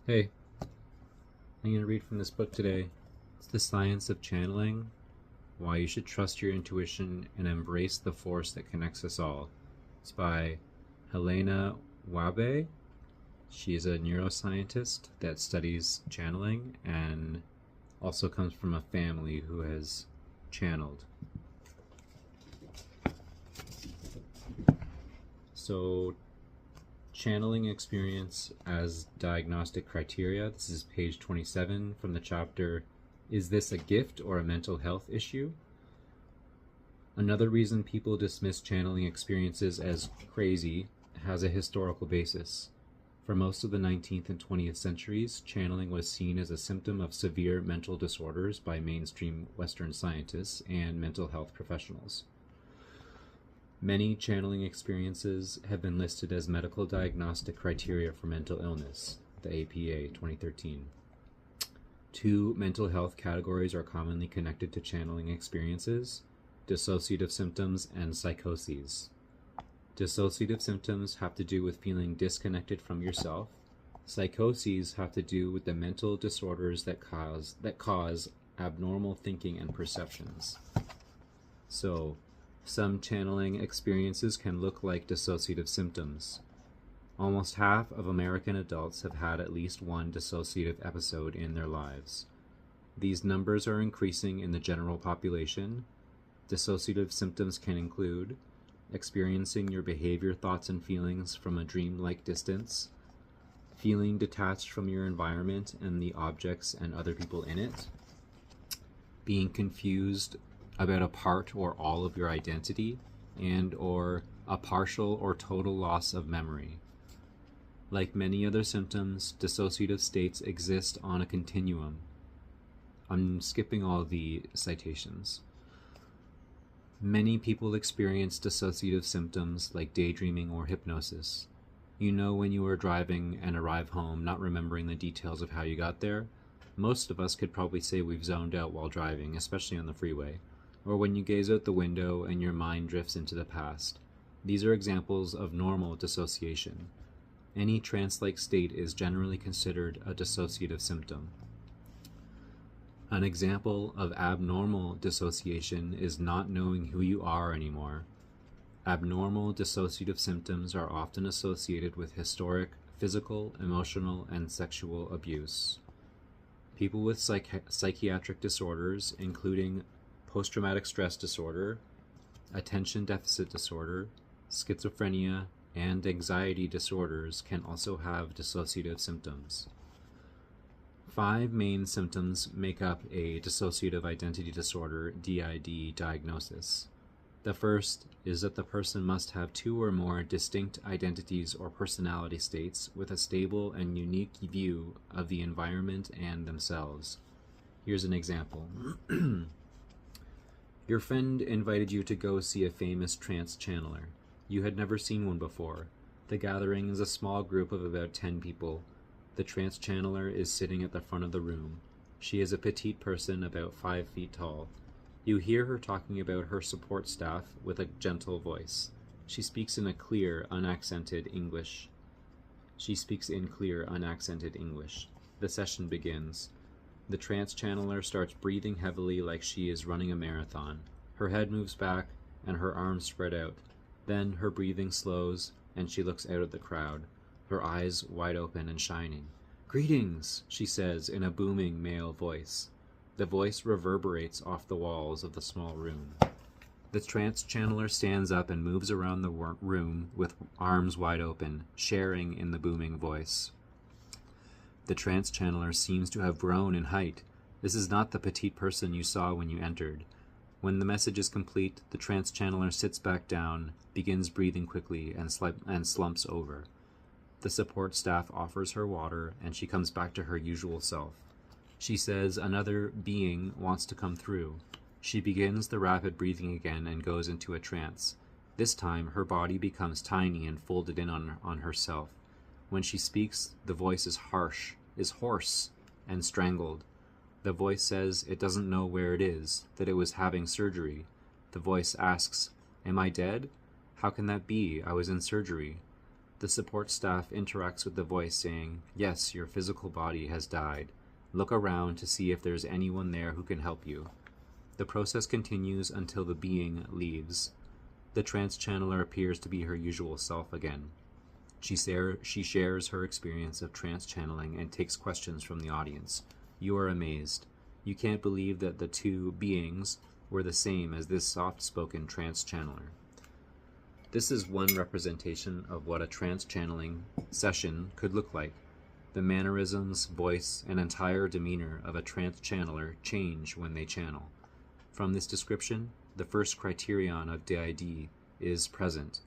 Hey, I'm going to read from this book today. It's The Science of Channeling, Why You Should Trust Your Intuition and Embrace the Force That Connects Us All. It's by Helané Wahbeh. She is a neuroscientist that studies channeling and also comes from a family who has channeled. So, channeling experience as diagnostic criteria. This is page 27 from the chapter, Is This a Gift or a Mental Health Issue? Another reason people dismiss channeling experiences as crazy has a historical basis. For most of the 19th and 20th centuries, channeling was seen as a symptom of severe mental disorders by mainstream Western scientists and mental health professionals. Many channeling experiences have been listed as medical diagnostic criteria for mental illness, the APA 2013. Two mental health categories are commonly connected to channeling experiences: dissociative symptoms and psychoses. Dissociative symptoms have to do with feeling disconnected from yourself. Psychoses have to do with the mental disorders that cause abnormal thinking and perceptions. So, some channeling experiences can look like dissociative symptoms. Almost half of American adults have had at least one dissociative episode in their lives. These numbers are increasing in the general population. Dissociative symptoms can include experiencing your behavior, thoughts, and feelings from a dreamlike distance, feeling detached from your environment and the objects and other people in it, being confused about a part or all of your identity, and or a partial or total loss of memory. Like many other symptoms, dissociative states exist on a continuum. I'm skipping all the citations. Many people experience dissociative symptoms like daydreaming or hypnosis. You know when you are driving and arrive home not remembering the details of how you got there? Most of us could probably say we've zoned out while driving, especially on the freeway. Or when you gaze out the window and your mind drifts into the past. These are examples of normal dissociation. Any trance-like state is generally considered a dissociative symptom. An example of abnormal dissociation is not knowing who you are anymore. Abnormal dissociative symptoms are often associated with historic, physical, emotional, and sexual abuse. People with psychiatric disorders, including post-traumatic stress disorder, attention deficit disorder, schizophrenia, and anxiety disorders can also have dissociative symptoms. 5 main symptoms make up a dissociative identity disorder (DID) diagnosis. The first is that the person must have 2 or more distinct identities or personality states with a stable and unique view of the environment and themselves. Here's an example. Your friend invited you to go see a famous trance channeler. You had never seen one before. The gathering is a small group of about 10 people. The trance channeler is sitting at the front of the room. She is a petite person about 5 feet tall. You hear her talking about her support staff with a gentle voice. She speaks in clear, unaccented English. The session begins. The trance channeler starts breathing heavily like she is running a marathon. Her head moves back and her arms spread out. Then her breathing slows and she looks out at the crowd, her eyes wide open and shining. "Greetings," she says in a booming male voice. The voice reverberates off the walls of the small room. The trance channeler stands up and moves around the room with arms wide open, sharing in the booming voice. The trance channeler seems to have grown in height. This is not the petite person you saw when you entered. When the message is complete, the trance channeler sits back down, begins breathing quickly, and slumps over. The support staff offers her water, and she comes back to her usual self. She says another being wants to come through. She begins the rapid breathing again and goes into a trance. This time, her body becomes tiny and folded in on herself. When she speaks, the voice is hoarse, and strangled. The voice says it doesn't know where it is, that it was having surgery. The voice asks, "Am I dead? How can that be? I was in surgery." The support staff interacts with the voice saying, "Yes, your physical body has died. Look around to see if there's anyone there who can help you." The process continues until the being leaves. The trance channeler appears to be her usual self again. She shares her experience of trance channeling and takes questions from the audience. You are amazed. You can't believe that the two beings were the same as this soft-spoken trance channeler. This is one representation of what a trance channeling session could look like. The mannerisms, voice, and entire demeanor of a trance channeler change when they channel. From this description, the first criterion of DID is present.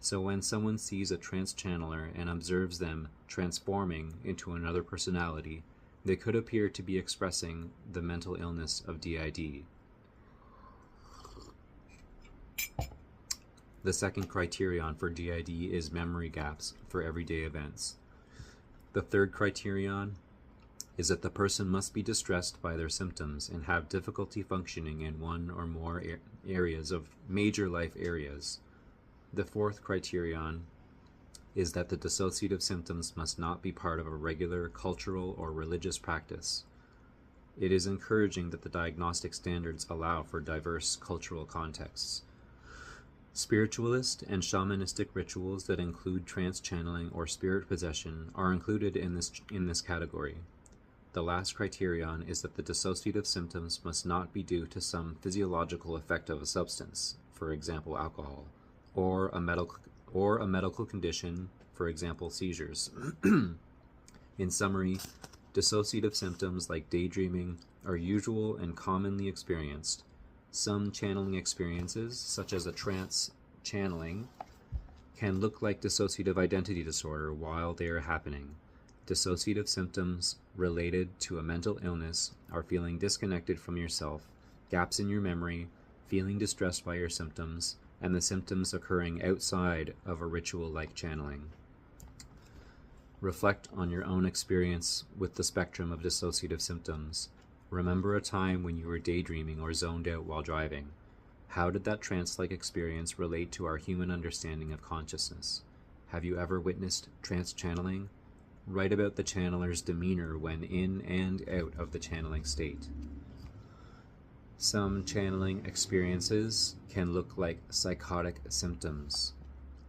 So when someone sees a trance channeler and observes them transforming into another personality, they could appear to be expressing the mental illness of DID. The second criterion for DID is memory gaps for everyday events. The third criterion is that the person must be distressed by their symptoms and have difficulty functioning in one or more areas of major life areas. The fourth criterion is that the dissociative symptoms must not be part of a regular cultural or religious practice. It is encouraging that the diagnostic standards allow for diverse cultural contexts. Spiritualist and shamanistic rituals that include trance channeling or spirit possession are included in this category. The last criterion is that the dissociative symptoms must not be due to some physiological effect of a substance, for example alcohol, or a medical condition, for example seizures. In summary, dissociative symptoms like daydreaming are usual and commonly experienced. Some channeling experiences, such as a trance channeling, can look like dissociative identity disorder while they are happening. Dissociative symptoms related to a mental illness are feeling disconnected from yourself, gaps in your memory, feeling distressed by your symptoms, and the symptoms occurring outside of a ritual like channeling. Reflect on your own experience with the spectrum of dissociative symptoms. Remember a time when you were daydreaming or zoned out while driving. How did that trance-like experience relate to our human understanding of consciousness? Have you ever witnessed trance channeling? Write about the channeler's demeanor when in and out of the channeling state. Some channeling experiences can look like psychotic symptoms.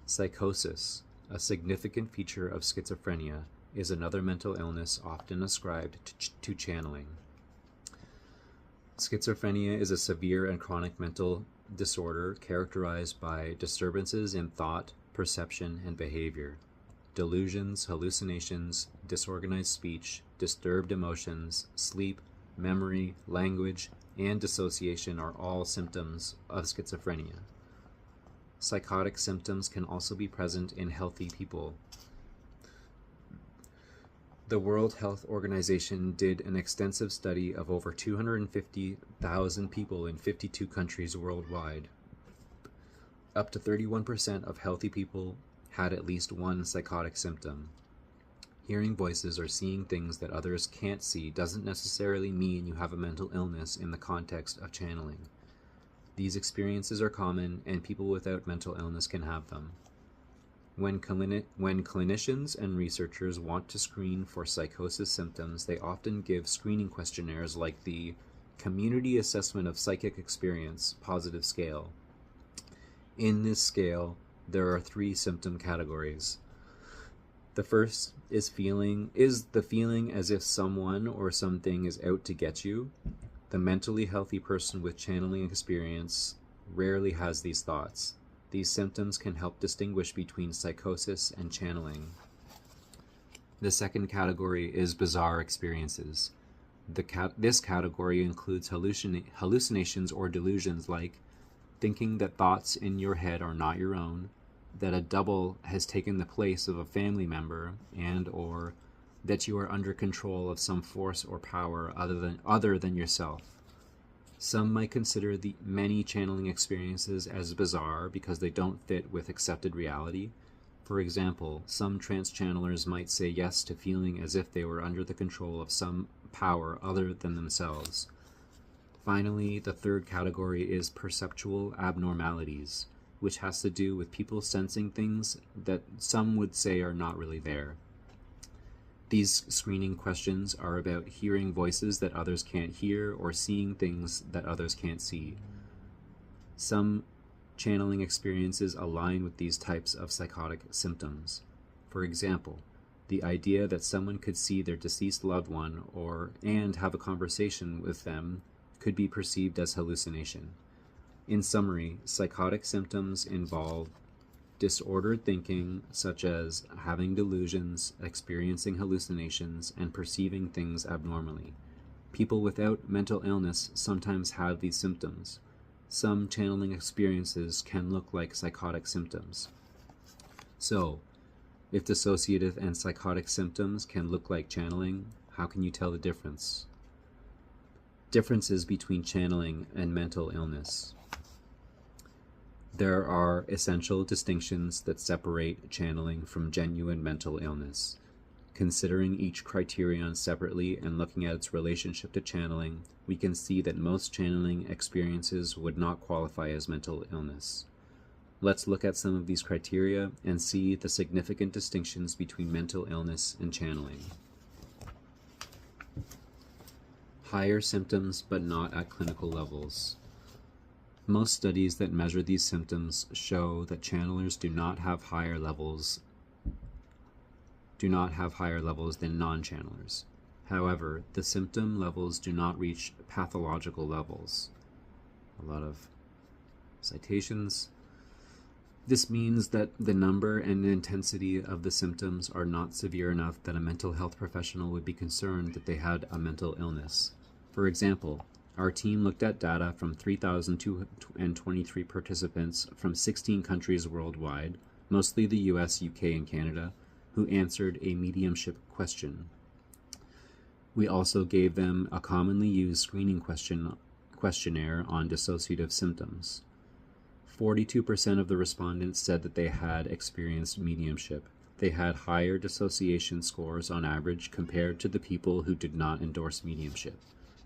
Psychosis, a significant feature of schizophrenia, is another mental illness often ascribed to channeling. Schizophrenia is a severe and chronic mental disorder characterized by disturbances in thought, perception, and behavior. Delusions, hallucinations, disorganized speech, disturbed emotions, sleep, memory, language, and dissociation are all symptoms of schizophrenia. Psychotic symptoms can also be present in healthy people. The World Health Organization did an extensive study of over 250,000 people in 52 countries worldwide. Up to 31% of healthy people had at least one psychotic symptom. Hearing voices or seeing things that others can't see doesn't necessarily mean you have a mental illness in the context of channeling. These experiences are common, and people without mental illness can have them. When clinicians and researchers want to screen for psychosis symptoms, they often give screening questionnaires like the Community Assessment of Psychic Experience Positive Scale. In this scale, there are 3 symptom categories. The first is the feeling as if someone or something is out to get you. The mentally healthy person with channeling experience rarely has these thoughts. These symptoms can help distinguish between psychosis and channeling. The second category is bizarre experiences. This category includes hallucinations or delusions like thinking that thoughts in your head are not your own, that a double has taken the place of a family member, and or that you are under control of some force or power other than yourself. Some might consider the many channeling experiences as bizarre because they don't fit with accepted reality. For example, some trance channelers might say yes to feeling as if they were under the control of some power other than themselves. Finally, the third category is perceptual abnormalities. which has to do with people sensing things that some would say are not really there. These screening questions are about hearing voices that others can't hear or seeing things that others can't see. Some channeling experiences align with these types of psychotic symptoms. For example, the idea that someone could see their deceased loved one and have a conversation with them could be perceived as hallucination. In summary, psychotic symptoms involve disordered thinking, such as having delusions, experiencing hallucinations, and perceiving things abnormally. People without mental illness sometimes have these symptoms. Some channeling experiences can look like psychotic symptoms. So, if dissociative and psychotic symptoms can look like channeling, how can you tell the difference? Differences between channeling and mental illness. There are essential distinctions that separate channeling from genuine mental illness. Considering each criterion separately and looking at its relationship to channeling, we can see that most channeling experiences would not qualify as mental illness. Let's look at some of these criteria and see the significant distinctions between mental illness and channeling. Higher symptoms, but not at clinical levels. Most studies that measure these symptoms show that channelers do not have higher levels than non-channelers. However, the symptom levels do not reach pathological levels. A lot of citations. This means that the number and intensity of the symptoms are not severe enough that a mental health professional would be concerned that they had a mental illness. For example, our team looked at data from 3,223 participants from 16 countries worldwide, mostly the US, UK, and Canada, who answered a mediumship question. We also gave them a commonly used screening questionnaire on dissociative symptoms. 42% of the respondents said that they had experienced mediumship. They had higher dissociation scores on average compared to the people who did not endorse mediumship.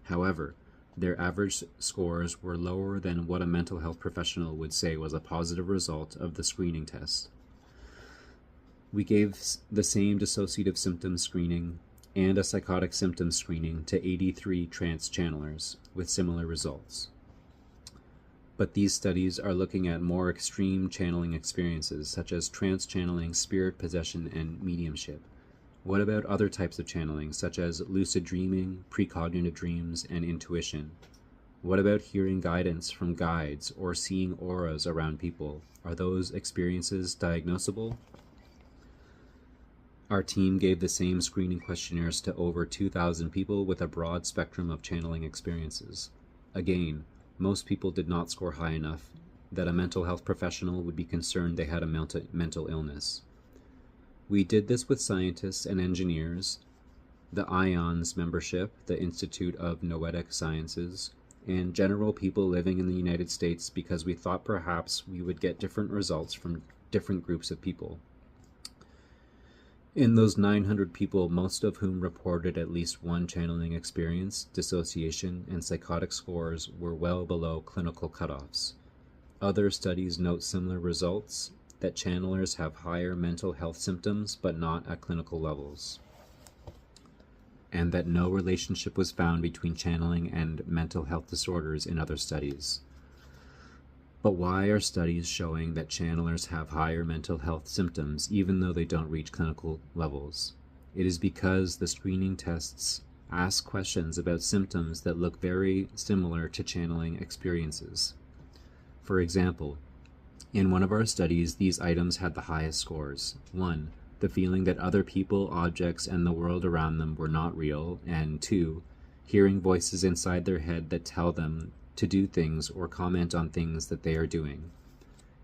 However, their average scores were lower than what a mental health professional would say was a positive result of the screening test. We gave the same dissociative symptom screening and a psychotic symptom screening to 83 trance channelers with similar results. But these studies are looking at more extreme channeling experiences, such as trance channeling, spirit possession, and mediumship. What about other types of channeling, such as lucid dreaming, precognitive dreams, and intuition? What about hearing guidance from guides or seeing auras around people? Are those experiences diagnosable? Our team gave the same screening questionnaires to over 2,000 people with a broad spectrum of channeling experiences. Again, most people did not score high enough that a mental health professional would be concerned they had a mental illness. We did this with scientists and engineers, the IONS membership, the Institute of Noetic Sciences, and general people living in the United States because we thought perhaps we would get different results from different groups of people. In those 900 people, most of whom reported at least one channeling experience, dissociation, and psychotic scores were well below clinical cutoffs. Other studies note similar results, that channelers have higher mental health symptoms but not at clinical levels, and that no relationship was found between channeling and mental health disorders in other studies. But why are studies showing that channelers have higher mental health symptoms even though they don't reach clinical levels? It is because the screening tests ask questions about symptoms that look very similar to channeling experiences. For example, in one of our studies, these items had the highest scores. 1. The feeling that other people, objects, and the world around them were not real, and 2. Hearing voices inside their head that tell them to do things or comment on things that they are doing.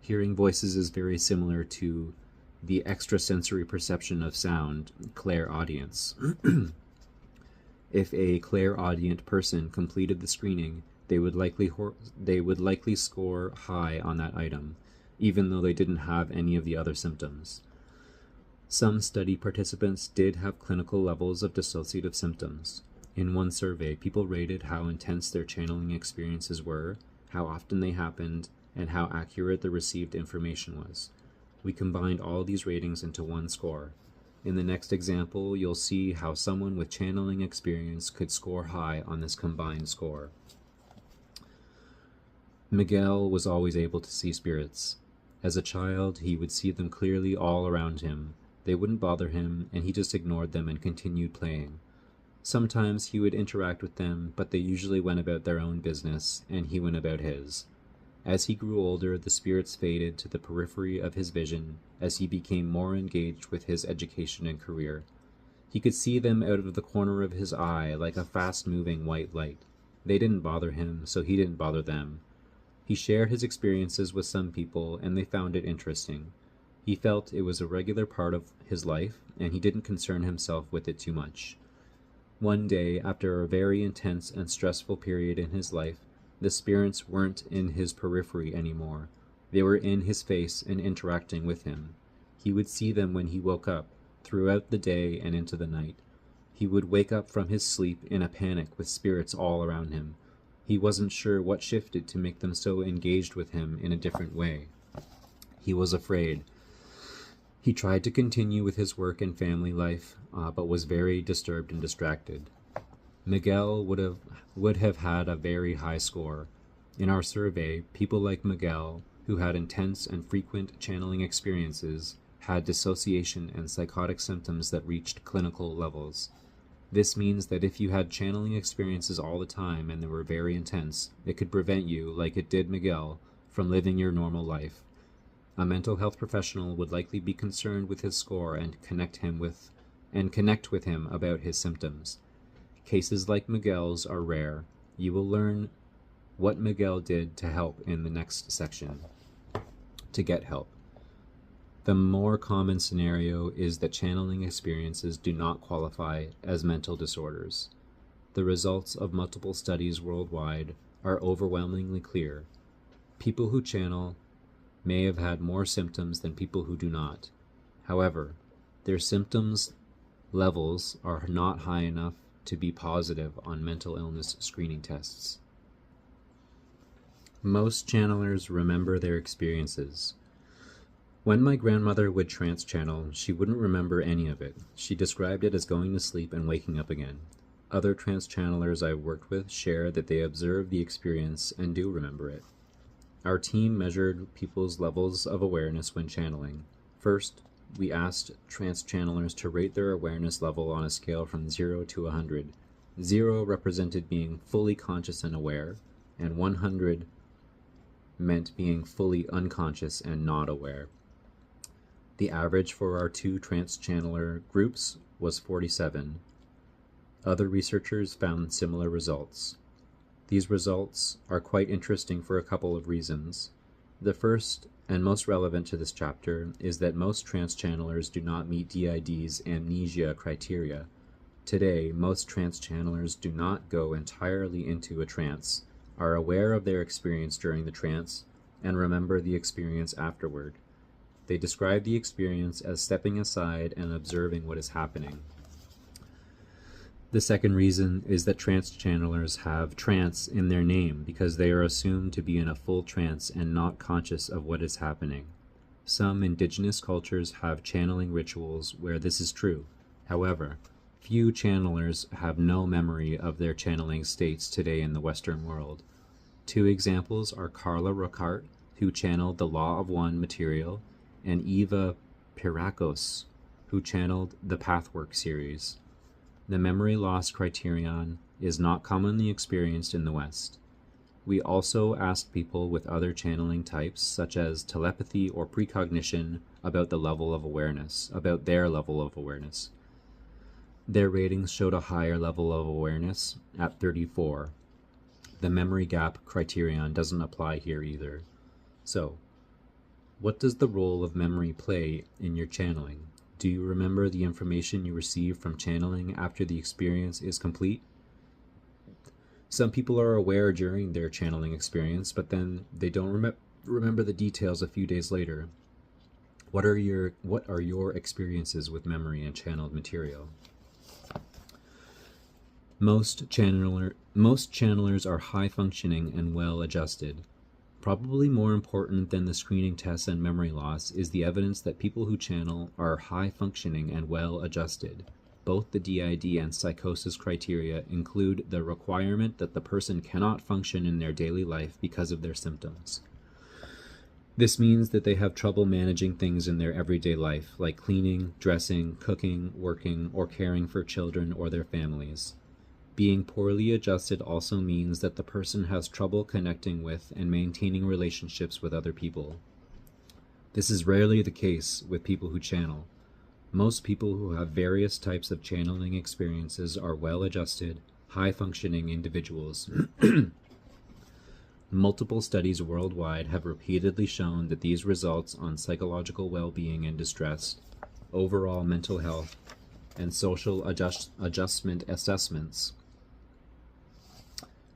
Hearing voices is very similar to the extrasensory perception of sound, clairaudience. If a clairaudient person completed the screening, they would likely score high on that item, even though they didn't have any of the other symptoms. Some study participants did have clinical levels of dissociative symptoms. In one survey, people rated how intense their channeling experiences were, how often they happened, and how accurate the received information was. We combined all these ratings into one score. In the next example, you'll see how someone with channeling experience could score high on this combined score. Miguel was always able to see spirits. As a child, he would see them clearly all around him. They wouldn't bother him, and he just ignored them and continued playing. Sometimes he would interact with them, but they usually went about their own business, and he went about his. As he grew older, the spirits faded to the periphery of his vision as he became more engaged with his education and career. He could see them out of the corner of his eye like a fast-moving white light. They didn't bother him, so he didn't bother them. He shared his experiences with some people, and they found it interesting. He felt it was a regular part of his life, and he didn't concern himself with it too much. One day, after a very intense and stressful period in his life, the spirits weren't in his periphery anymore. They were in his face and interacting with him. He would see them when he woke up, throughout the day and into the night. He would wake up from his sleep in a panic with spirits all around him. He wasn't sure what shifted to make them so engaged with him in a different way. He was afraid. He tried to continue with his work and family life, but was very disturbed and distracted. Miguel would have had a very high score. In our survey, people like Miguel, who had intense and frequent channeling experiences, had dissociation and psychotic symptoms that reached clinical levels. This means that if you had channeling experiences all the time and they were very intense, it could prevent you, like it did Miguel, from living your normal life. A mental health professional would likely be concerned with his score and connect with him about his symptoms. Cases like Miguel's are rare. You will learn what Miguel did to help in the next section. To get help. The more common scenario is that channeling experiences do not qualify as mental disorders. The results of multiple studies worldwide are overwhelmingly clear. People who channel may have had more symptoms than people who do not. However, their symptoms levels are not high enough to be positive on mental illness screening tests. Most channelers remember their experiences. When my grandmother would trance channel, she wouldn't remember any of it. She described it as going to sleep and waking up again. Other trance channelers I've worked with share that they observe the experience and do remember it. Our team measured people's levels of awareness when channeling. First, we asked trance channelers to rate their awareness level on a scale from 0 to 100. 0 represented being fully conscious and aware, and 100 meant being fully unconscious and not aware. The average for our two trance channeler groups was 47. Other researchers found similar results. These results are quite interesting for a couple of reasons. The first, and most relevant to this chapter, is that most trance channelers do not meet DID's amnesia criteria. Today, most trance channelers do not go entirely into a trance, are aware of their experience during the trance, and remember the experience afterward. They describe the experience as stepping aside and observing what is happening. The second reason is that trance channelers have trance in their name because they are assumed to be in a full trance and not conscious of what is happening. Some indigenous cultures have channeling rituals where this is true. However, few channelers have no memory of their channeling states today in the Western world. Two examples are Carla Rocart, who channeled the Law of One material, and Eva Pirakos, who channeled the Pathwork series. The memory loss criterion is not commonly experienced in the West. We also asked people with other channeling types, such as telepathy or precognition, about their level of awareness. Their ratings showed a higher level of awareness at 34. The memory gap criterion doesn't apply here either. So, what does the role of memory play in your channeling? Do you remember the information you receive from channeling after the experience is complete? Some people are aware during their channeling experience, but then they don't remember the details a few days later. What are your experiences with memory and channeled material? Most channelers are high functioning and well adjusted. Probably more important than the screening tests and memory loss is the evidence that people who channel are high functioning and well adjusted. Both the DID and psychosis criteria include the requirement that the person cannot function in their daily life because of their symptoms. This means that they have trouble managing things in their everyday life, like cleaning, dressing, cooking, working, or caring for children or their families. Being poorly adjusted also means that the person has trouble connecting with and maintaining relationships with other people. This is rarely the case with people who channel. Most people who have various types of channeling experiences are well-adjusted, high-functioning individuals. Multiple studies worldwide have repeatedly shown that these results on psychological well-being and distress, overall mental health, and social adjustment assessments.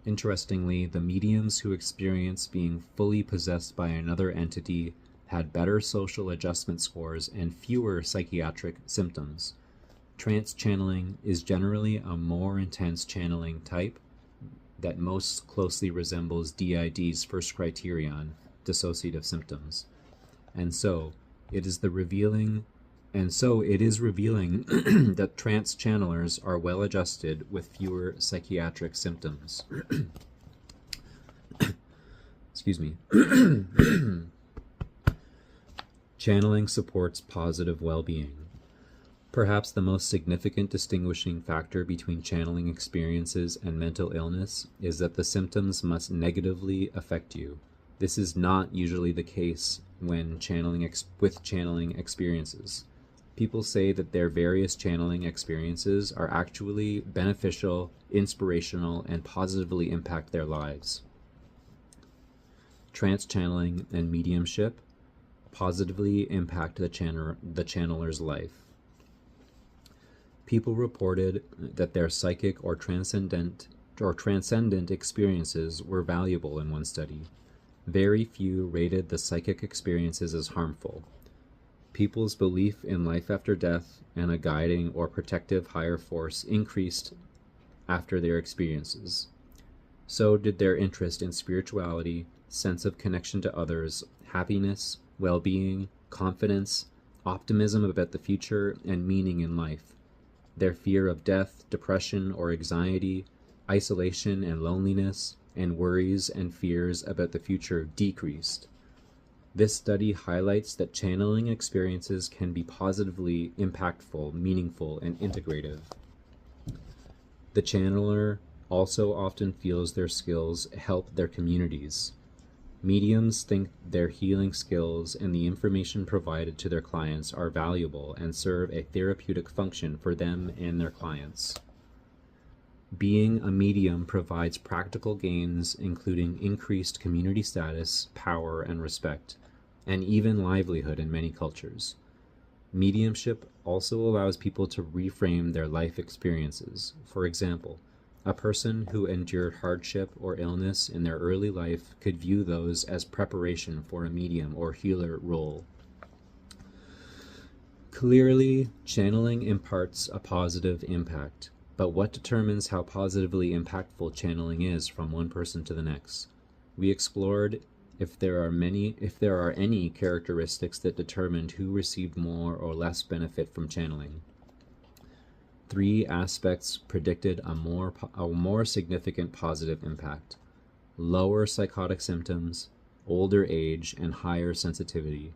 Interestingly, the mediums who experience being fully possessed by another entity had better social adjustment scores and fewer psychiatric symptoms. Trance channeling is generally a more intense channeling type that most closely resembles DID's first criterion, dissociative symptoms. And so it is revealing that trance channelers are well adjusted with fewer psychiatric symptoms. Excuse me. Channeling supports positive well-being. Perhaps the most significant distinguishing factor between channeling experiences and mental illness is that the symptoms must negatively affect you. This is not usually the case when channeling experiences. People say that their various channeling experiences are actually beneficial, inspirational, and positively impact their lives. Trance channeling and mediumship positively impact the channeler's life. People reported that their psychic or transcendent experiences were valuable in one study. Very few rated the psychic experiences as harmful. People's belief in life after death and a guiding or protective higher force increased after their experiences. So did their interest in spirituality, sense of connection to others, happiness, well-being, confidence, optimism about the future, and meaning in life. Their fear of death, depression or anxiety, isolation and loneliness, and worries and fears about the future decreased. This study highlights that channeling experiences can be positively impactful, meaningful, and integrative. The channeler also often feels their skills help their communities. Mediums think their healing skills and the information provided to their clients are valuable and serve a therapeutic function for them and their clients. Being a medium provides practical gains, including increased community status, power, and respect, and even livelihood in many cultures. Mediumship also allows people to reframe their life experiences. For example, a person who endured hardship or illness in their early life could view those as preparation for a medium or healer role. Clearly, channeling imparts a positive impact, but what determines how positively impactful channeling is from one person to the next? We explored if there are any characteristics that determined who received more or less benefit from channeling. 3 aspects predicted a more significant positive impact: lower psychotic symptoms, older age, and higher sensitivity.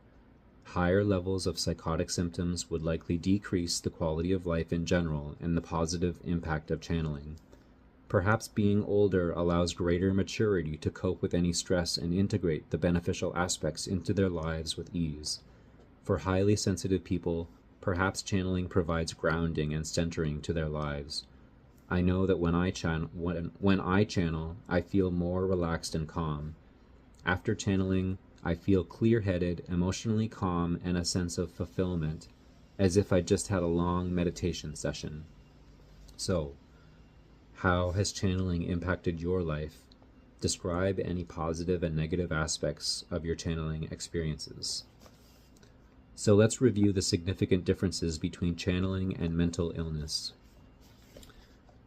Higher levels of psychotic symptoms would likely decrease the quality of life in general and the positive impact of channeling. Perhaps being older allows greater maturity to cope with any stress and integrate the beneficial aspects into their lives with ease. For highly sensitive people, perhaps channeling provides grounding and centering to their lives. I know that when I channel, I feel more relaxed and calm. After channeling, I feel clear-headed, emotionally calm, and a sense of fulfillment, as if I just had a long meditation session. So, how has channeling impacted your life? Describe any positive and negative aspects of your channeling experiences. So let's review the significant differences between channeling and mental illness.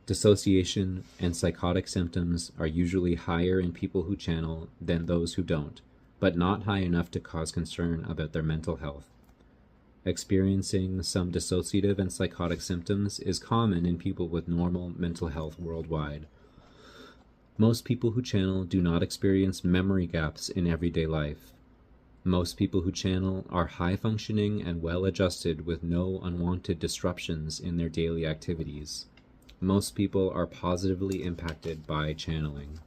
Dissociation and psychotic symptoms are usually higher in people who channel than those who don't, but not high enough to cause concern about their mental health. Experiencing some dissociative and psychotic symptoms is common in people with normal mental health worldwide. Most people who channel do not experience memory gaps in everyday life. Most people who channel are high-functioning and well-adjusted with no unwanted disruptions in their daily activities. Most people are positively impacted by channeling.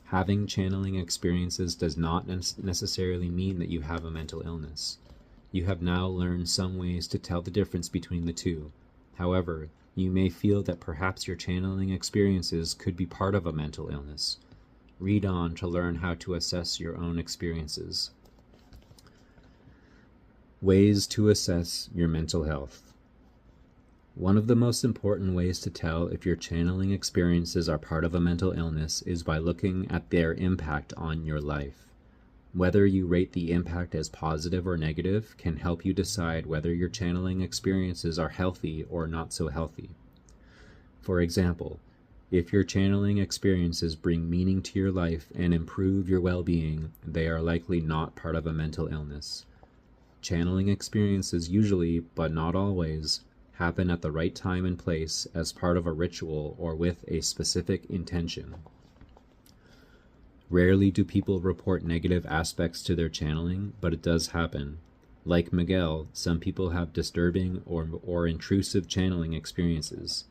Having channeling experiences does not necessarily mean that you have a mental illness. You have now learned some ways to tell the difference between the two. However, you may feel that perhaps your channeling experiences could be part of a mental illness. Read on to learn how to assess your own experiences. Ways to assess your mental health. One of the most important ways to tell if your channeling experiences are part of a mental illness is by looking at their impact on your life. Whether you rate the impact as positive or negative can help you decide whether your channeling experiences are healthy or not so healthy. For example, if your channeling experiences bring meaning to your life and improve your well-being, they are likely not part of a mental illness. Channeling experiences usually, but not always, happen at the right time and place as part of a ritual or with a specific intention. Rarely do people report negative aspects to their channeling, but it does happen. Like Miguel, some people have disturbing or intrusive channeling experiences.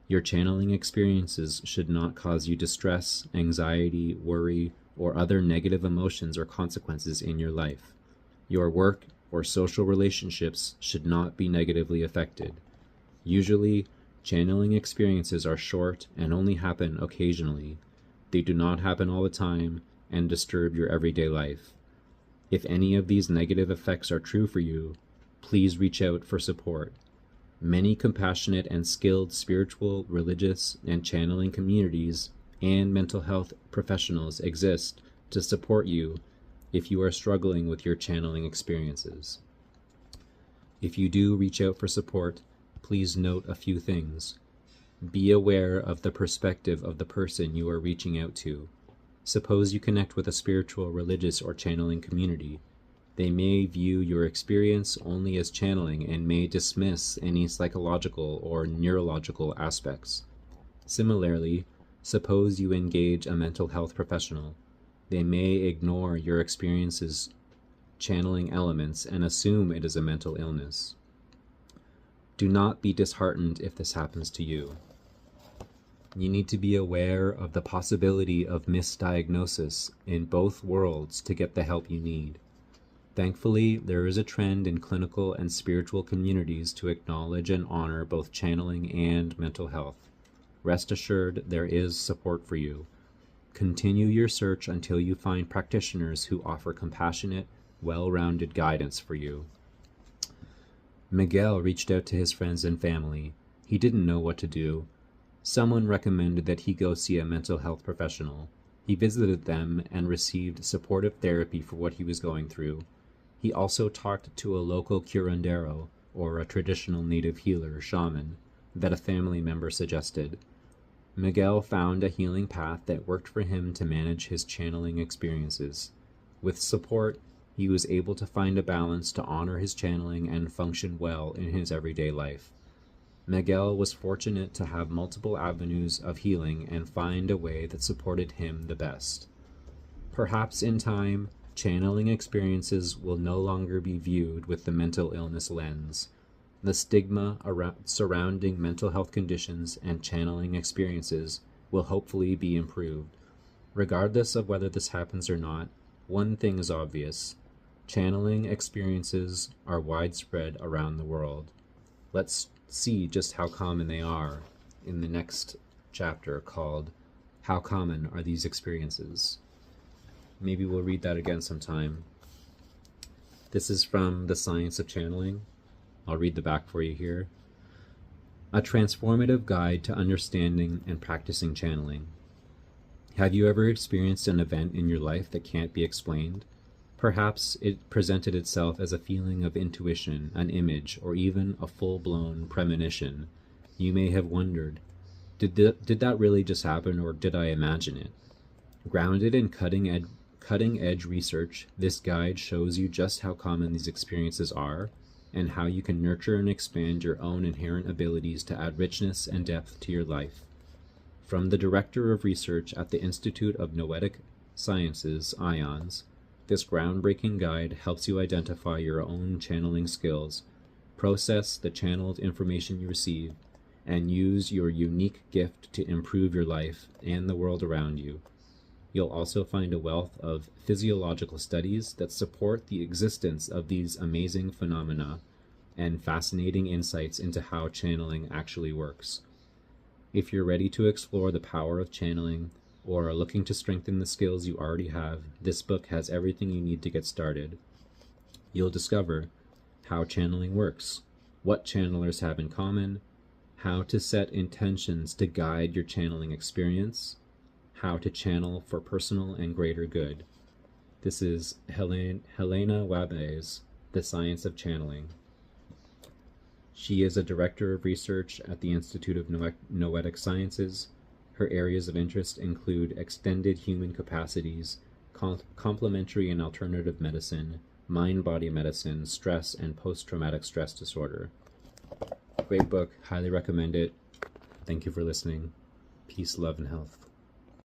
Your channeling experiences should not cause you distress, anxiety, worry, or other negative emotions or consequences in your life. Your work or social relationships should not be negatively affected. Usually, channeling experiences are short and only happen occasionally. They do not happen all the time and disturb your everyday life. If any of these negative effects are true for you, please reach out for support. Many compassionate and skilled spiritual, religious, and channeling communities and mental health professionals exist to support you if you are struggling with your channeling experiences. If you do reach out for support, please note a few things. Be aware of the perspective of the person you are reaching out to. Suppose you connect with a spiritual, religious, or channeling community. They may view your experience only as channeling and may dismiss any psychological or neurological aspects. Similarly, suppose you engage a mental health professional. They may ignore your experience's channeling elements and assume it is a mental illness. Do not be disheartened if this happens to you. You need to be aware of the possibility of misdiagnosis in both worlds to get the help you need. Thankfully, there is a trend in clinical and spiritual communities to acknowledge and honor both channeling and mental health. Rest assured, there is support for you. Continue your search until you find practitioners who offer compassionate, well-rounded guidance for you. Miguel reached out to his friends and family. He didn't know what to do. Someone recommended that he go see a mental health professional. He visited them and received supportive therapy for what he was going through. He also talked to a local curandero, or a traditional native healer shaman, that a family member suggested. Miguel found a healing path that worked for him to manage his channeling experiences. With support, he was able to find a balance to honor his channeling and function well in his everyday life. Miguel was fortunate to have multiple avenues of healing and find a way that supported him the best. Perhaps in time, channeling experiences will no longer be viewed with the mental illness lens. The stigma surrounding mental health conditions and channeling experiences will hopefully be improved. Regardless of whether this happens or not, one thing is obvious. Channeling experiences are widespread around the world. Let's see just how common they are in the next chapter called How Common Are These Experiences? Maybe we'll read that again sometime. This is from The Science of Channeling. I'll read the back for you here. A transformative guide to understanding and practicing channeling. Have you ever experienced an event in your life that can't be explained? Perhaps it presented itself as a feeling of intuition, an image, or even a full-blown premonition. You may have wondered, did that really just happen, or did I imagine it? Grounded in cutting-edge research, this guide shows you just how common these experiences are and how you can nurture and expand your own inherent abilities to add richness and depth to your life. From the Director of Research at the Institute of Noetic Sciences, IONS, this groundbreaking guide helps you identify your own channeling skills, process the channeled information you receive, and use your unique gift to improve your life and the world around you. You'll also find a wealth of physiological studies that support the existence of these amazing phenomena and fascinating insights into how channeling actually works. If you're ready to explore the power of channeling or are looking to strengthen the skills you already have, this book has everything you need to get started. You'll discover how channeling works, what channelers have in common, how to set intentions to guide your channeling experience, how to channel for personal and greater good. This is Helané Wahbeh's The Science of Channeling. She is a director of research at the Institute of Noetic Sciences. Her areas of interest include extended human capacities, complementary and alternative medicine, mind-body medicine, stress, and post-traumatic stress disorder. Great book. Highly recommend it. Thank you for listening. Peace, love, and health.